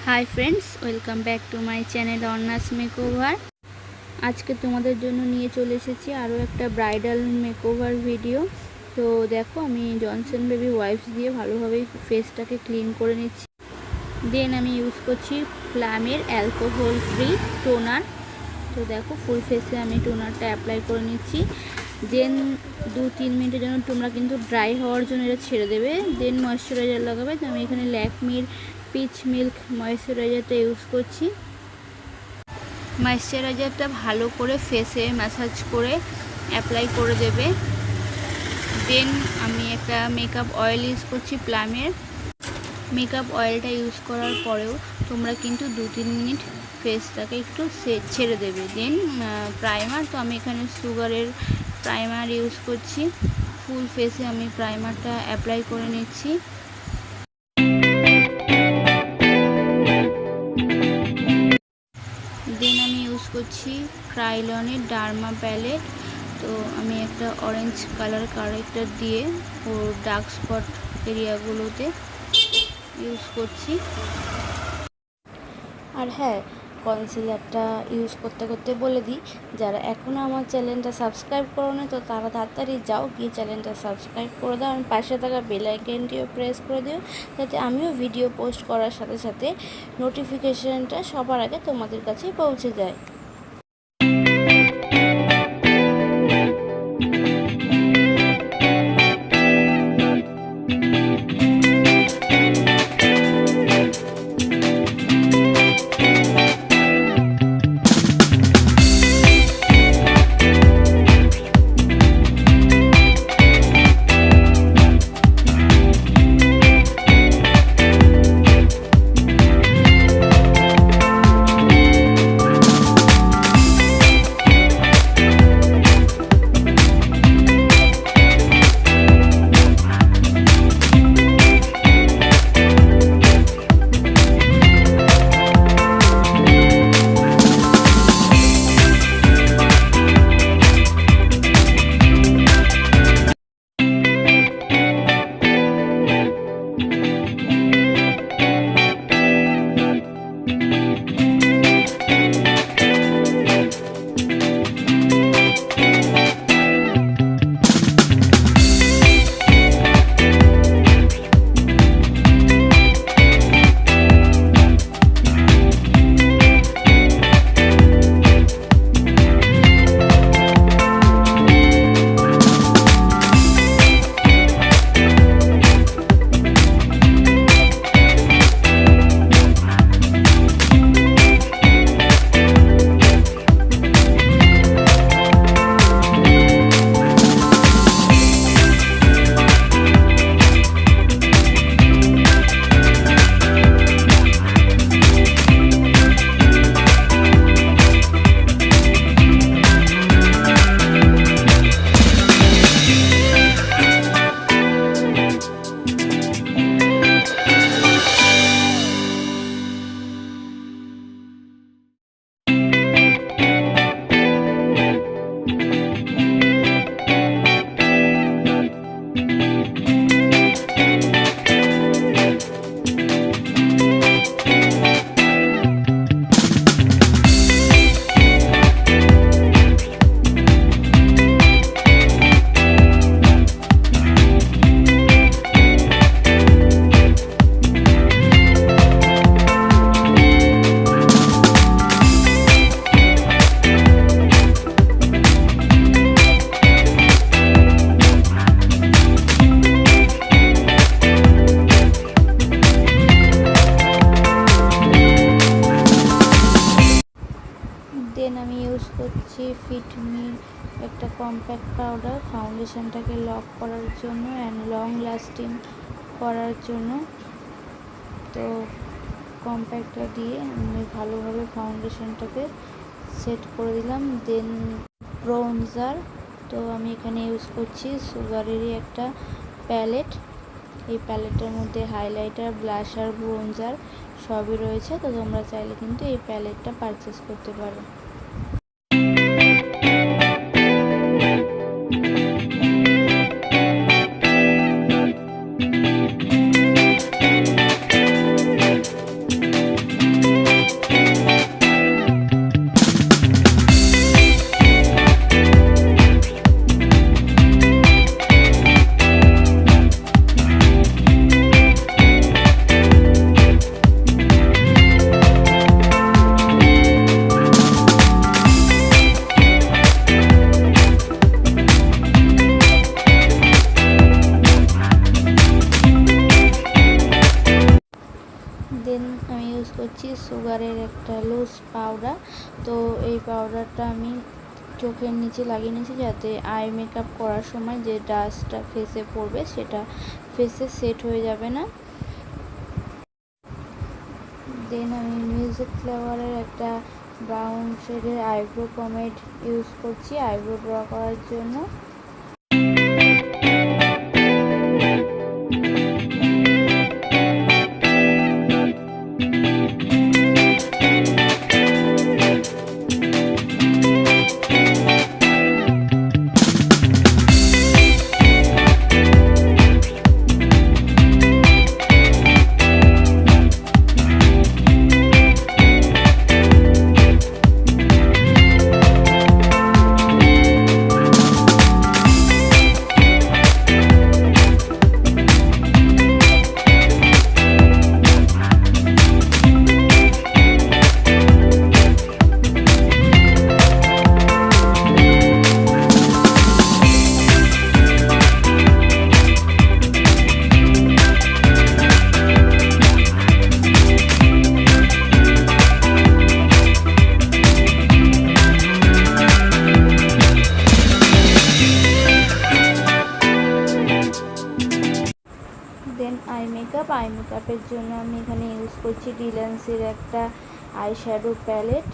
High friends, welcome back to my channel Orna's makeover. আজকে তোমাদের জন্য নিয়ে চলে এসেছি আরও একটা ব্রাইডাল মেকওভার ভিডিও। তো দেখো, আমি জনসন বেবি ওয়াইপস দিয়ে ভালোভাবে ফেসটাকে ক্লিন করে নিচ্ছি। দেন আমি ইউজ করছি প্লামের অ্যালকোহল ফ্রি টোনার। তো দেখো, ফুল ফেসে আমি টোনারটা অ্যাপ্লাই করে নিচ্ছি। দেন 2-3 মিনিটের জন্য তোমরা কিন্তু ড্রাই হওয়ার জন্য এটা ছেড়ে দেবে। দেন ময়শ্চারাইজার লাগাবে। তো আমি এখানে ল্যাকমির পিচ মিল্ক ময়শ্চারাইজারটা ইউজ করছি। ময়শ্চারাইজারটা ভালো করে ফেসে ম্যাসাজ করে অ্যাপ্লাই করে দেবে। দেন আমি একটা মেকআপ অয়েল ইউজ করছি প্লামের। মেকআপ অয়েলটা ইউজ করার পরেও তোমরা কিন্তু 2-3 মিনিট ফেসটাকে একটু ছেড়ে দেবে। দেন প্রাইমার, তো আমি এখানে সুগারের প্রাইমার ইউজ করছি। ফুল ফেসে আমি প্রাইমারটা অ্যাপ্লাই করে নিচ্ছি। দেন আমি ইউজ করছি ক্রাইলনের ডার্মা প্যালেট। তো আমি একটা অরেঞ্জ কালার কারেক্টার দিয়ে ওর ডার্ক স্পট এরিয়াগুলোতে ইউজ করছি। আর হ্যাঁ, কনসিলারটা ইউজ করতে করতে বলে দিই, যারা এখনও আমার চ্যানেলটা সাবস্ক্রাইব করো না, তো তারা তাড়াতাড়ি যাও, গিয়ে চ্যানেলটা সাবস্ক্রাইব করে দাও। আর পাশে থাকা বেল আইকনটিও প্রেস করে দিও, যাতে আমিও ভিডিও পোস্ট করার সাথে সাথে নোটিফিকেশানটা সবার আগে তোমাদের কাছে পৌঁছে যায়। দেন আমি ইউজ করছি ফিটমির একটা কম্প্যাক্ট পাউডার ফাউন্ডেশনটাকে লক করার জন্য অ্যান্ড লং লাস্টিং করার জন্য। তো কম্প্যাক্টটা দিয়ে আমি ভালোভাবে ফাউন্ডেশনটাকে সেট করে দিলাম। দেন ব্রোঞ্জার, তো আমি এখানে ইউজ করছি সুগারেরই একটা প্যালেট। এই প্যালেটের মধ্যে হাইলাইটার, ব্লাশার, ব্রোঞ্জার সবই রয়েছে। তো তোমরা চাইলে কিন্তু এই প্যালেটটা পারচেস করতে পারো। করছি সুগারের একটা লুজ পাউডার। তো এই পাউডারটা আমি চোখের নিচে লাগিয়ে নিয়েছি, যাতে আই মেকআপ করার সময় যে ডাস্টটা ফেসে পড়বে সেটা ফেসে সেট হয়ে যাবে না। দেন আমি মিউজিক ফ্লেভারের একটা ব্রাউন শেডের আইব্রো পমেড ইউজ করছি আইব্রো ড্র করার জন্য। দেন আই মেকআপের জন্য আমি এখানে ইউজ করছি ডিলান্সের একটা আই শ্যাডো প্যালেট।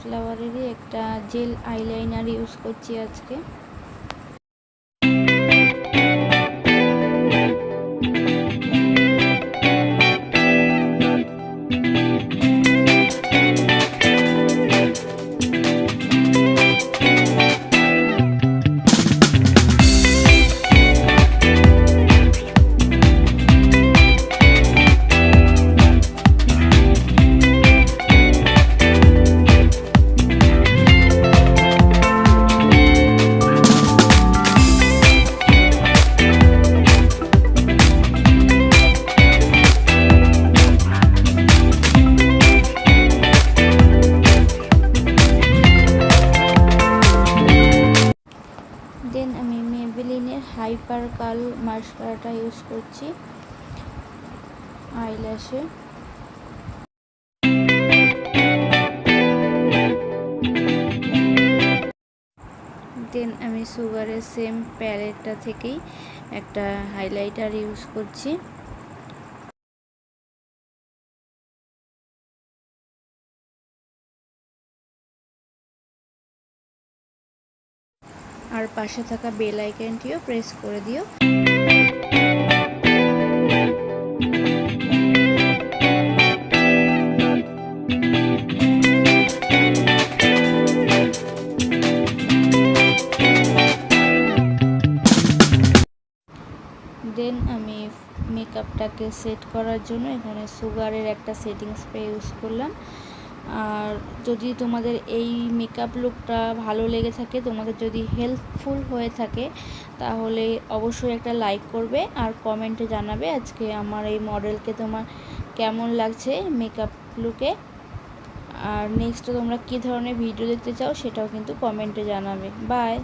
ফ্লাওয়ারেরই একটা জেল আইলাইনার ইউজ করছি আজকে। দেন আমি মেবেলিনের হাইপার কাল মাস্কারাটা ইউজ করছি আইল্যাশে। দেন আমি সুগারের সেম প্যালেটটা থেকেই একটা হাইলাইটার ইউজ করছি। আর পাশে থাকা বেল আইকনটিও প্রেস করে দিও। দেন আমি মেকআপটাকে সেট করার জন্য এখানে সুগারের একটা সেটিং স্প্রে ইউজ করলাম। আর যদি তোমাদের এই মেকআপ লুকটা ভালো লেগে থাকে, তোমাদের যদি হেল্পফুল হয়ে থাকে, তাহলে অবশ্যই একটা লাইক করবে আর কমেন্টে জানাবে আজকে আমার এই মডেলকে তোমার কেমন লাগছে মেকআপ লুকে। আর নেক্সট তোমরা কী ধরনের ভিডিও দেখতে চাও সেটাও কিন্তু কমেন্টে জানাবে। বাই।